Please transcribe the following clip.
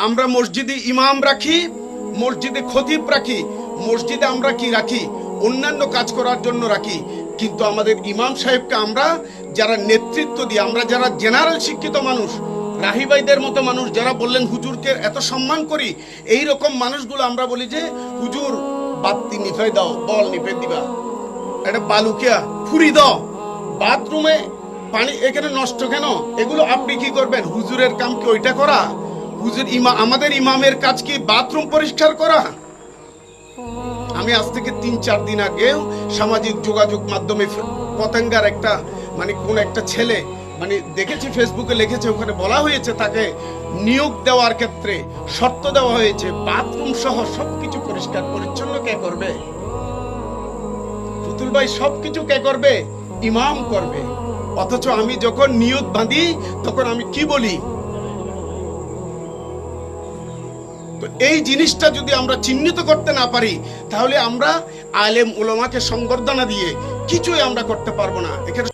আমরা মসজিদে ইমাম রাখি, মসজিদে খতিব রাখি, মসজিদে আমরা কি রাখি, অন্যান্য কাজ করার জন্য রাখি। কিন্তু আমাদের ইমাম সাহেবকে আমরা যারা নেতৃত্ব দিই, আমরা যারা জেনারেল শিক্ষিত মানুষ, রাহি ভাইদের মতো মানুষ যারা বললেন হুজুরকে এত সম্মান করি, এই রকম মানুষগুলো আমরা বলি যে হুজুর বাতি নিভে দাও, বল নিভে দিবা, এটা বালুকিয়া ফুরি দাও, বাথরুমে পানি এখানে নষ্ট কেন, এগুলো আপনি কি করবেন? হুজুরের কাম কি ওইটা করা? হুজুর আমাদের ইমামের কাজ কি বাথরুম পরিষ্কার করা? আমি আজ থেকে 3-4 দিন আগে সামাজিক যোগাযোগ মাধ্যমে পতেঙ্গার একটা কোন একটা ছেলে দেখেছি ফেসবুকে লিখেছে, ওখানে বলা হয়েছে তাকে নিয়োগ দেওয়ার ক্ষেত্রে শর্ত দেওয়া হয়েছে বাথরুম সহ সবকিছু পরিষ্কার পরিচ্ছন্ন কে করবে? পুতুল ভাই, সবকিছু কে করবে? ইমাম করবে। অথচ আমি যখন নিয়ত বাঁধি তখন আমি কি বলি? তো এই জিনিসটা যদি আমরা চিহ্নিত করতে না পারি, তাহলে আমরা আলেম উলামাকে সংবর্ধনা দিয়ে কিছুই আমরা করতে পারবো না। এখানে